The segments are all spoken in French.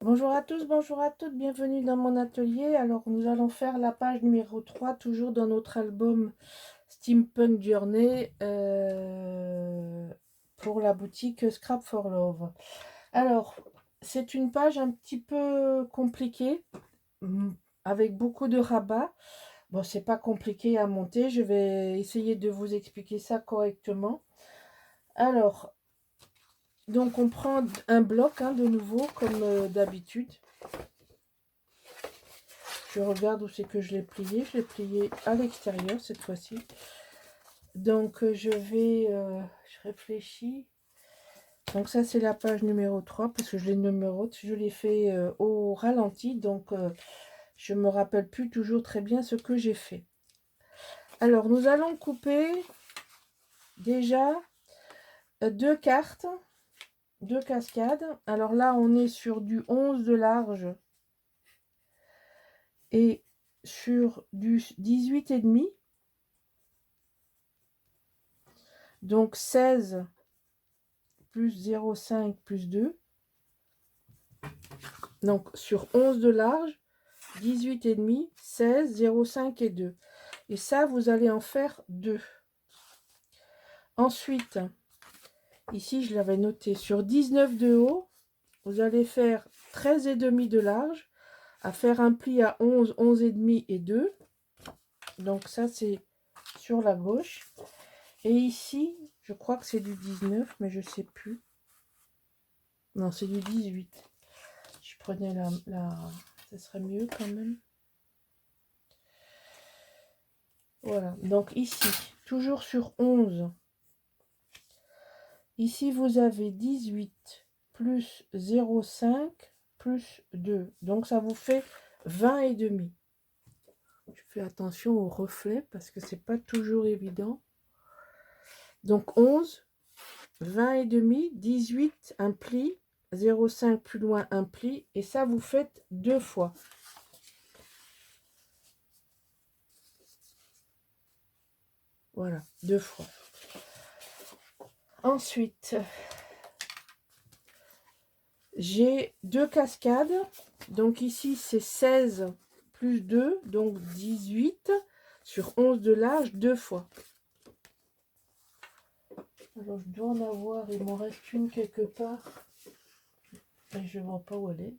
Bonjour à tous, bonjour à toutes, bienvenue dans mon atelier. Alors nous allons faire la page numéro 3, toujours dans notre album Steampunk Journey pour la boutique Scrap for Love. Alors c'est une page un petit peu compliquée, avec beaucoup de rabats. Bon, c'est pas compliqué à monter, je vais essayer de vous expliquer ça correctement. Alors, donc on prend un bloc de nouveau comme d'habitude. Je regarde où c'est que je l'ai plié. Je l'ai plié à l'extérieur cette fois-ci. Donc je réfléchis. Donc ça c'est la page numéro 3 parce que je les numérote. Je l'ai fait au ralenti. Donc je me rappelle plus toujours très bien ce que j'ai fait. Alors nous allons couper déjà deux cartes. Deux cascades. Alors là on est sur du 11 de large. Et sur du 18,5. Donc 16 plus 0,5 plus 2. Donc sur 11 de large, 18,5, 16, 0,5 et 2. Et ça, vous allez en faire 2. Ensuite, ici, je l'avais noté, sur 19 de haut, vous allez faire 13,5 de large, à faire un pli à 11, 11,5 et 2. Donc ça, c'est sur la gauche. Et ici, je crois que c'est du 19, mais je ne sais plus. Non, c'est du 18. Je prenais ça serait mieux quand même. Voilà, donc ici, toujours sur 11. Ici, vous avez 18 plus 0,5 plus 2. Donc, ça vous fait 20,5. Je fais attention au reflet parce que c'est pas toujours évident. Donc, 11, 20,5, 18, un pli, 0,5 plus loin, un pli. Et ça, vous faites 2 fois. Voilà, 2 fois. Ensuite, j'ai 2 cascades. Donc ici, c'est 16 plus 2, donc 18 sur 11 de large, 2 fois. Alors, je dois en avoir, il m'en reste une quelque part. Mais je ne vois pas où elle est.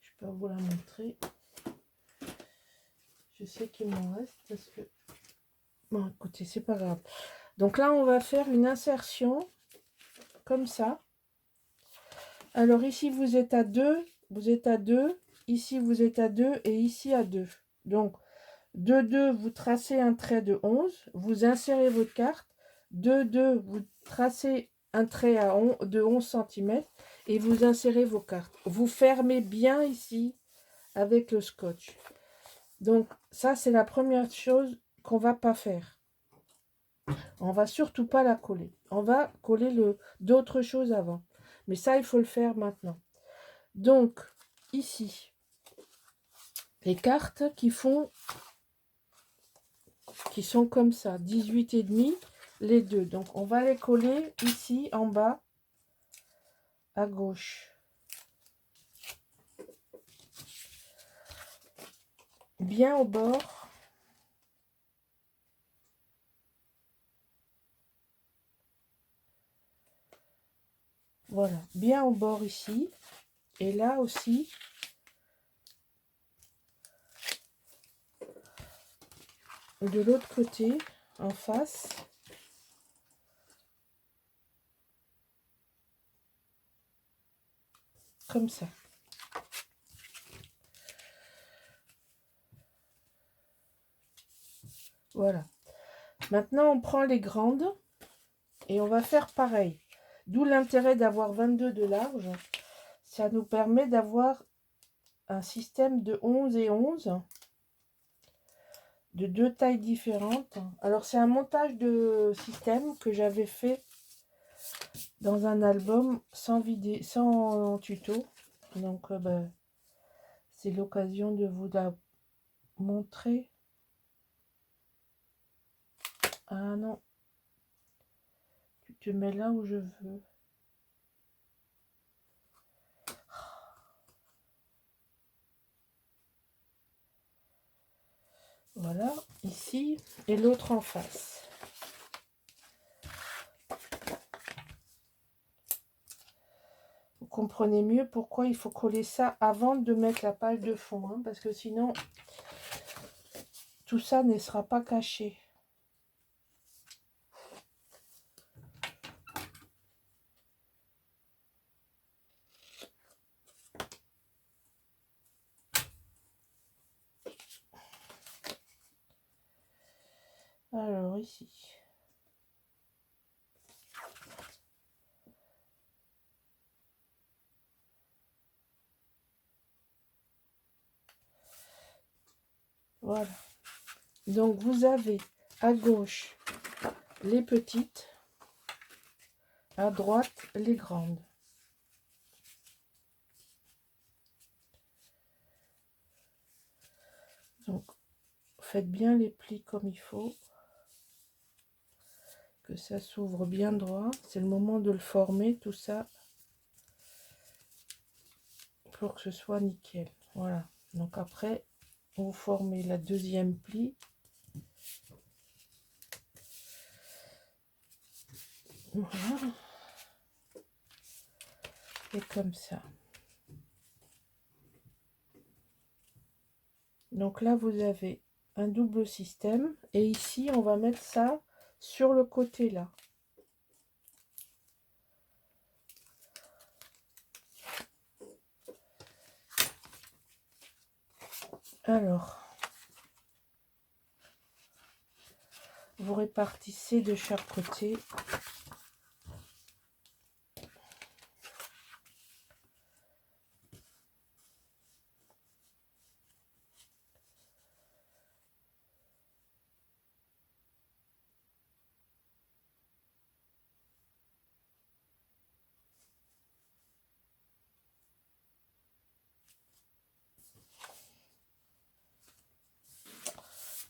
Je peux vous la montrer. Je sais qu'il m'en reste parce que... Bon, écoutez, c'est pas grave. Donc là, on va faire une insertion comme ça. Alors ici, vous êtes à 2, vous êtes à 2. Ici, vous êtes à 2 et ici à 2. Donc, de 2, vous tracez un trait de 11. Vous insérez votre carte. De 2, vous tracez un trait de 11 cm et vous insérez vos cartes. Vous fermez bien ici avec le scotch. Donc, ça, c'est la première chose qu'on va pas faire. On va surtout pas la coller. On va coller d'autres choses avant. Mais ça, il faut le faire maintenant. Donc, ici, les cartes qui sont comme ça, 18,5, les deux. Donc, on va les coller ici, en bas, à gauche. Bien au bord. Voilà, bien au bord ici. Et là aussi. De l'autre côté, en face. Comme ça. Voilà. Maintenant, on prend les grandes et on va faire pareil. D'où l'intérêt d'avoir 22 de large. Ça nous permet d'avoir un système de 11 et 11 de deux tailles différentes. Alors, c'est un montage de système que j'avais fait dans un album sans vidéo, sans tuto. Donc, c'est l'occasion de vous la montrer. Ah non, tu te mets là où je veux. Voilà, ici, et l'autre en face. Vous comprenez mieux pourquoi il faut coller ça avant de mettre la page de fond, hein, parce que sinon, tout ça ne sera pas caché. Alors, ici. Voilà. Donc, vous avez à gauche les petites, à droite les grandes. Donc, faites bien les plis comme il faut. Que ça s'ouvre bien droit. C'est le moment de le former, tout ça. Pour que ce soit nickel. Voilà. Donc après, vous formez la deuxième pli. Voilà. Et comme ça. Donc là, vous avez un double système. Et ici, on va mettre ça sur le côté là. Alors, vous répartissez de chaque côté.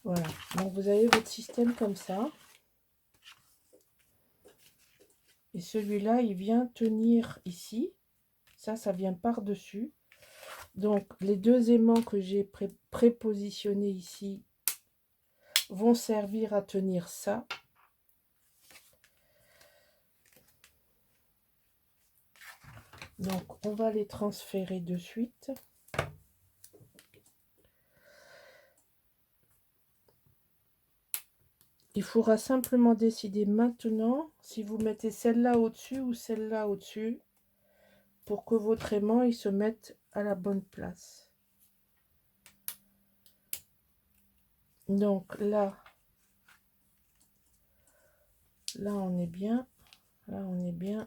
Voilà, donc vous avez votre système comme ça. Et celui-là, il vient tenir ici. Ça vient par-dessus. Donc, les deux aimants que j'ai prépositionnés ici vont servir à tenir ça. Donc, on va les transférer de suite. Il faudra simplement décider maintenant si vous mettez celle-là au-dessus ou celle-là au-dessus pour que votre aimant il se mette à la bonne place. Donc là on est bien, là on est bien,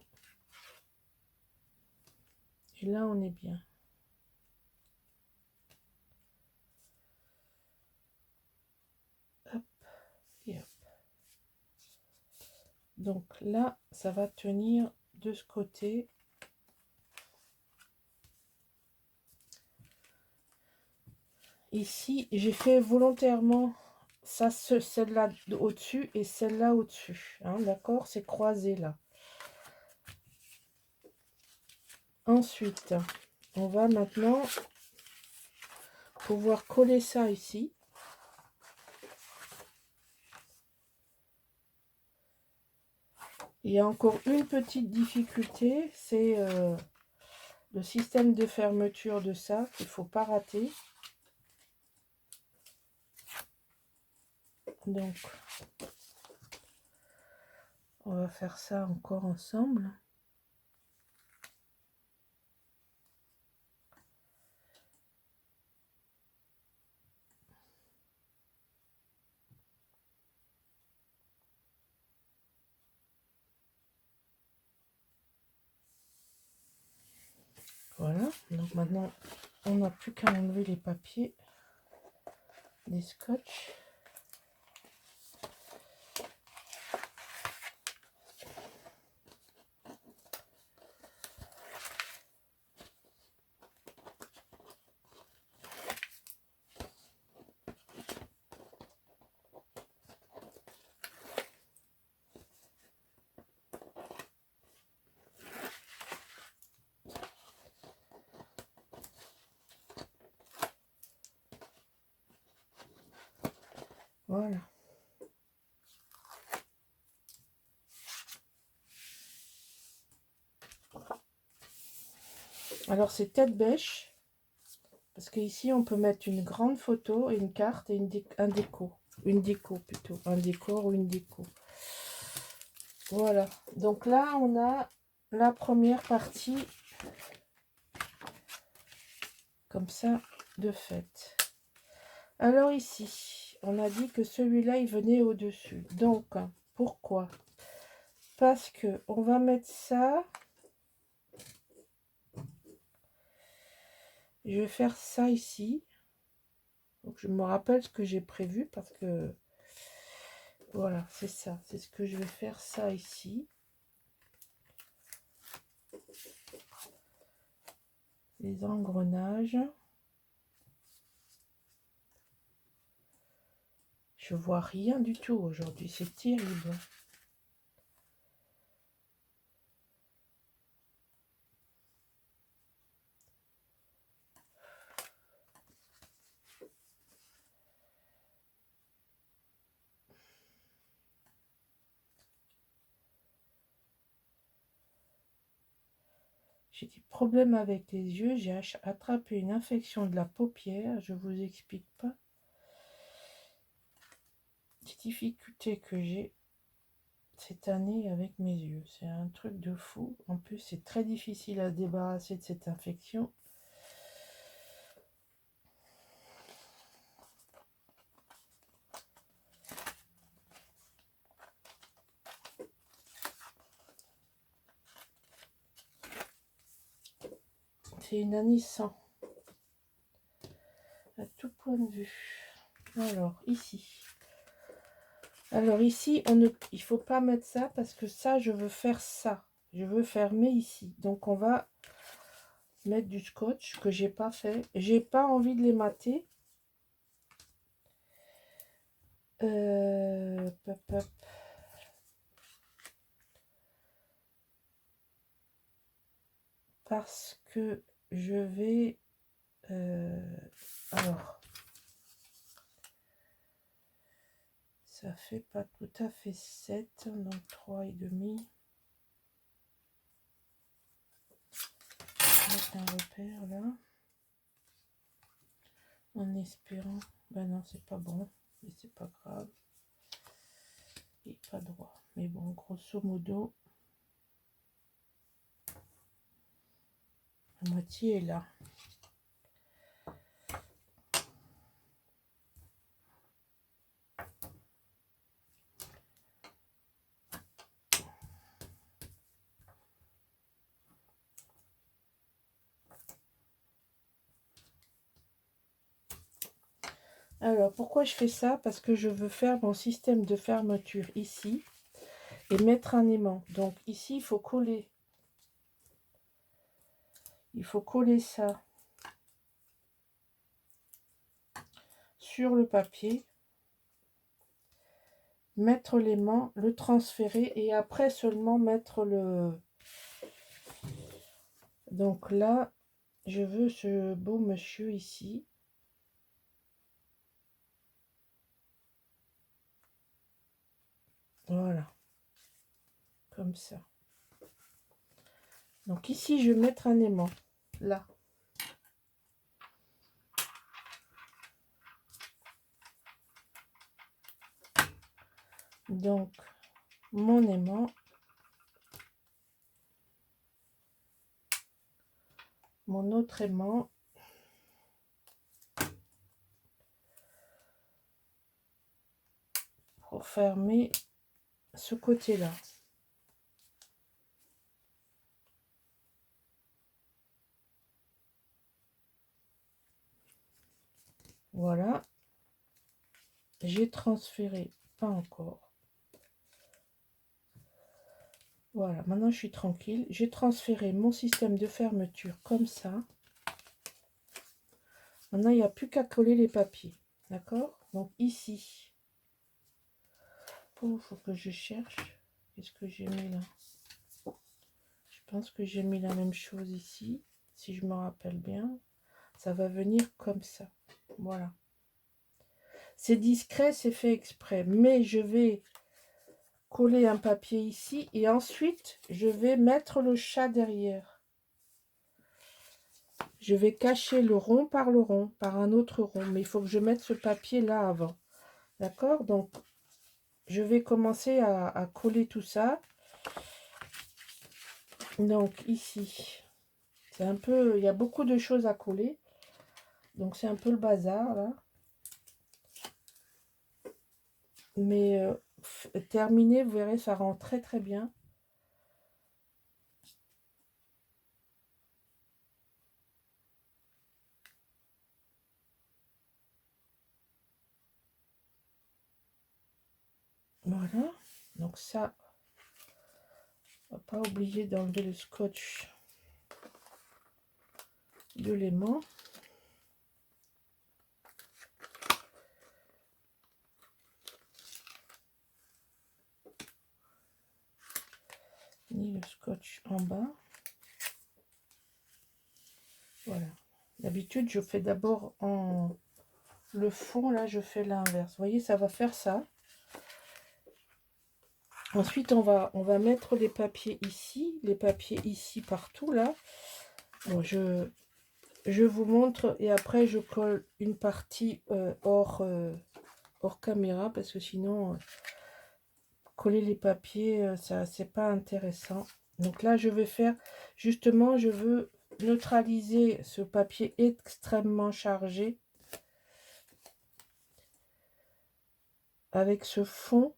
et là on est bien. Hop, et hop. Donc là, ça va tenir de ce côté. Ici, j'ai fait volontairement ça, celle-là au-dessus et celle-là au-dessus. Hein, d'accord, c'est croisé là. Ensuite, on va maintenant pouvoir coller ça ici. Il y a encore une petite difficulté, c'est le système de fermeture de ça qu'il ne faut pas rater. Donc, on va faire ça encore ensemble. Voilà, donc maintenant, on n'a plus qu'à enlever les papiers, les scotch. Voilà. Alors c'est tête bêche. Parce qu'ici, on peut mettre une grande photo, et une carte et un déco. Une déco plutôt. Un décor ou une déco. Voilà. Donc là, on a la première partie. Comme ça, de fait. Alors ici, on a dit que celui-là, il venait au-dessus. Donc, pourquoi? Parce que on va mettre ça. Je vais faire ça ici. Donc, je me rappelle ce que j'ai prévu parce que voilà, c'est ça. C'est ce que je vais faire ça ici. Les engrenages. Je vois rien du tout aujourd'hui. C'est terrible. J'ai des problèmes avec les yeux. J'ai attrapé une infection de la paupière. Je vous explique pas. Les difficultés que j'ai cette année avec mes yeux. C'est un truc de fou. En plus, c'est très difficile à se débarrasser de cette infection. C'est une année sans. À tout point de vue. Alors, ici. Alors, ici, il faut pas mettre ça parce que ça, je veux faire ça. Je veux fermer ici. Donc, on va mettre du scotch que j'ai pas fait. J'ai pas envie de les mater. Pop, pop. Parce que je vais... alors... Ça fait pas tout à fait 7, donc 3 et demi. Mettre un repère là. En espérant. Ben non, c'est pas bon. Mais c'est pas grave. Et pas droit. Mais bon, grosso modo. La moitié est là. Alors, pourquoi je fais ça? Parce que je veux faire mon système de fermeture ici et mettre un aimant. Donc ici, il faut coller. Il faut coller ça sur le papier, mettre l'aimant, le transférer et après seulement mettre le... Donc là, je veux ce beau monsieur ici. Voilà. Comme ça. Donc ici, je vais mettre un aimant. Là. Donc, mon aimant. Mon autre aimant. Pour fermer ce côté-là. Voilà. J'ai transféré, pas encore. Voilà, maintenant je suis tranquille. J'ai transféré mon système de fermeture comme ça. Maintenant, il n'y a plus qu'à coller les papiers. D'accord? Donc ici. Il faut que je cherche. Qu'est-ce que j'ai mis là? Je pense que j'ai mis la même chose ici. Si je me rappelle bien. Ça va venir comme ça. Voilà. C'est discret, c'est fait exprès. Mais je vais coller un papier ici et ensuite, je vais mettre le chat derrière. Je vais cacher le rond, par un autre rond. Mais il faut que je mette ce papier là avant. D'accord? Donc, je vais commencer à coller tout ça. Donc, ici, c'est un peu... Il y a beaucoup de choses à coller. Donc, c'est un peu le bazar, là. Mais terminé, vous verrez, ça rend très, très bien. Voilà. Donc, ça... On va pas oublier d'enlever le scotch de l'aimant. Ni le scotch en bas. Voilà. D'habitude, je fais d'abord en le fond, là, je fais l'inverse. Vous voyez, ça va faire ça. Ensuite, on va mettre les papiers ici partout, là. Bon, je vous montre et après, je colle une partie hors caméra parce que sinon, coller les papiers, ça, c'est pas intéressant. Donc là, je vais faire, justement, je veux neutraliser ce papier extrêmement chargé avec ce fond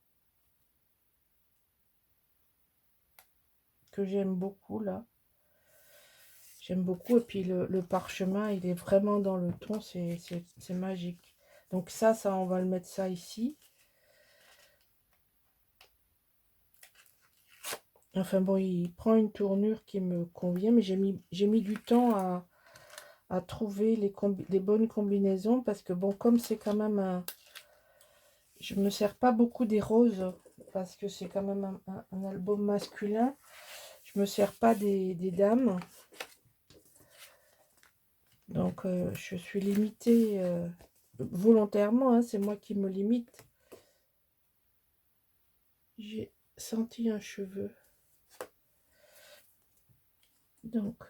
que j'aime beaucoup là. J'aime beaucoup et puis le parchemin, il est vraiment dans le ton, c'est magique. Donc ça, on va le mettre ça ici. Enfin bon, il prend une tournure qui me convient, mais j'ai mis du temps à trouver les bonnes combinaisons parce que bon, comme c'est quand même un... Je me sers pas beaucoup des roses parce que c'est quand même un album masculin. Je me sers pas des dames. Donc je suis limitée volontairement, hein, c'est moi qui me limite. J'ai senti un cheveu. Donc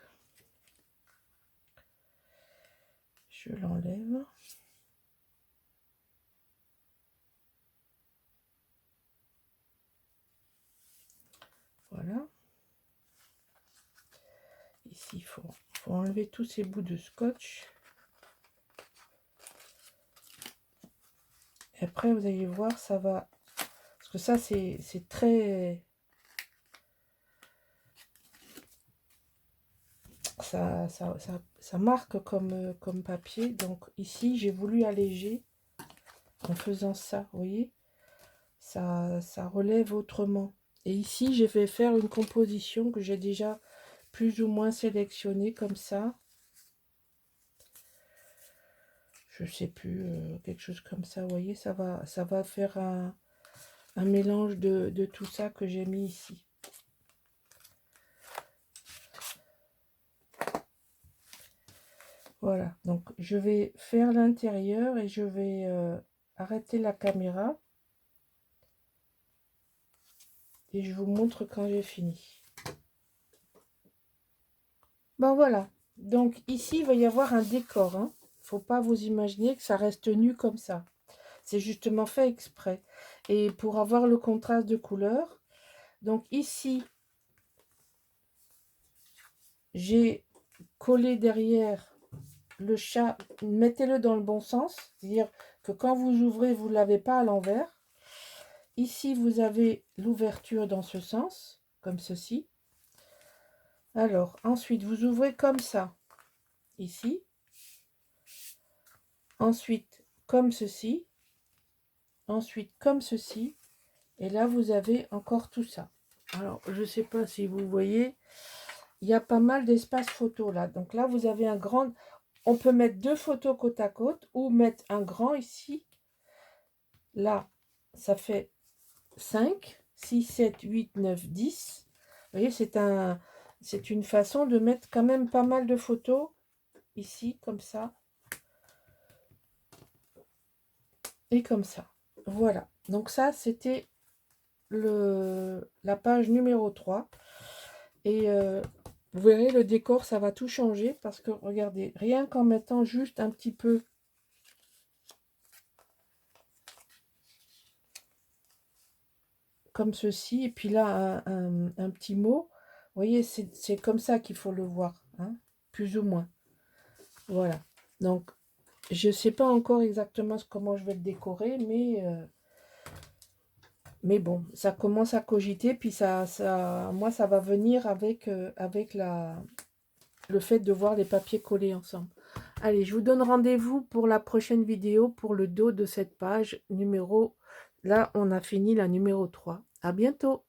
je l'enlève. Voilà. Ici, il faut enlever tous ces bouts de scotch. Et après, vous allez voir, ça va... Parce que ça, c'est très... Ça marque comme papier. Donc ici, j'ai voulu alléger en faisant ça, vous voyez. Ça relève autrement. Et ici, je vais faire une composition que j'ai déjà plus ou moins sélectionnée comme ça. Je sais plus, quelque chose comme ça, vous voyez, ça va faire un mélange de tout ça que j'ai mis ici. Voilà, donc je vais faire l'intérieur et je vais arrêter la caméra. Et je vous montre quand j'ai fini. Bon voilà, donc ici il va y avoir un décor. Hein. Faut pas vous imaginer que ça reste nu comme ça. C'est justement fait exprès. Et pour avoir le contraste de couleur, donc ici, j'ai collé derrière le chat. Mettez-le dans le bon sens, c'est-à-dire que quand vous ouvrez, vous ne l'avez pas à l'envers. Ici, vous avez l'ouverture dans ce sens, comme ceci. Alors, ensuite, vous ouvrez comme ça, ici. Ensuite, comme ceci. Ensuite, comme ceci. Et là, vous avez encore tout ça. Alors, je ne sais pas si vous voyez, il y a pas mal d'espace photo là. Donc là, vous avez un grand... On peut mettre deux photos côte à côte ou mettre un grand ici. Là, ça fait 5, 6, 7, 8, 9, 10. Vous voyez, c'est une façon de mettre quand même pas mal de photos ici, comme ça. et comme ça. Voilà. Donc ça, c'était la page numéro 3. Et vous verrez, le décor, ça va tout changer parce que, regardez, rien qu'en mettant juste un petit peu comme ceci, et puis là, un petit mot, vous voyez, c'est comme ça qu'il faut le voir, hein, plus ou moins. Voilà. Donc, je ne sais pas encore exactement comment je vais le décorer, mais bon, ça commence à cogiter, puis moi, ça va venir avec, avec le fait de voir les papiers collés ensemble. Allez, je vous donne rendez-vous pour la prochaine vidéo, pour le dos de cette page numéro... Là, on a fini la numéro 3. À bientôt!